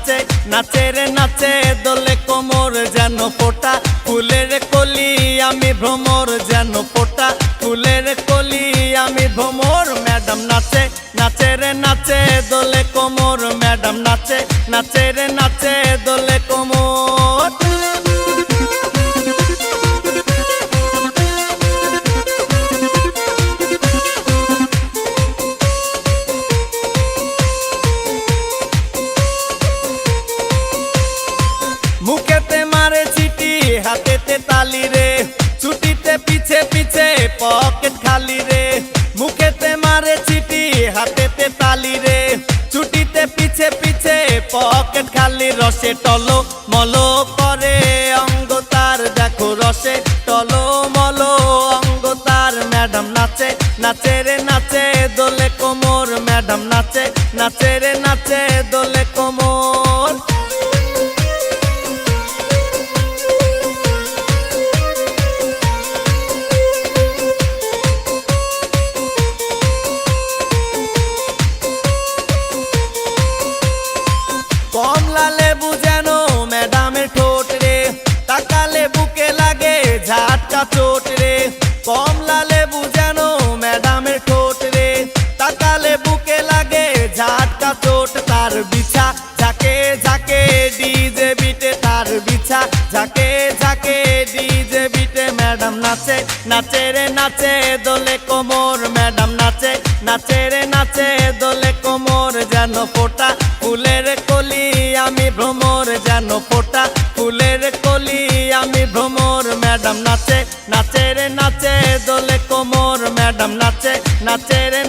নাচে নাচে রে নাচে দোলে কোমর যেন ফোটা ফুলের কলি আমি ভ্রমর যেন ফোটা ফুলের কলি আমি ভ্রমর ম্যাডাম নাচে নাচে রে নাচে দোলে কোমর ম্যাডাম নাচে নাচে রে নাচে দোলে কোমর। মুখেতে মারে চিঠি হাতেতে তালি রে ছুটিতে পিছে পিছে পকেট খালি রে মুখেতে মারে চিঠি হাতেতে তালি রে ছুটিতে পিছে পিছে পকেট খালি রসে টলো মলো করে অঙ্গ তার দেখো রসে টলো মলো অঙ্গ তার ম্যাডাম নাচে নাচে রে নাচে দোলে কোমর ম্যাডাম নাচে নাচে রে নাচে দোলে কোমর। কমলা লেবু যেন ম্যাডামের ঠোঁট রে তাকালে বুকে লাগে ঝাটকা চোট রে কমলা লেবু যেন ম্যাডামের ঠোঁট রে তাকালে বুকে লাগে ঝাটকা চোট তার বিছা ঝাঁকে ঝাঁকে ডিজে বিটে তার বিছা ঝাঁকে ঝাঁকে ডিজে বিটে ম্যাডাম নাচে নাচে রে নাচে দোলে কোমর ম্যাডাম নাচে নাচে রে নাচে দোলে কোমর যেন ফোটা ফুলের কলি আমি ভ্রমর যেন ফোটা ফুলের কলি আমি ভ্রমর ম্যাডাম নাচে নাচে রে নাচে দোলে কোমর ম্যাডাম নাচে নাচে রে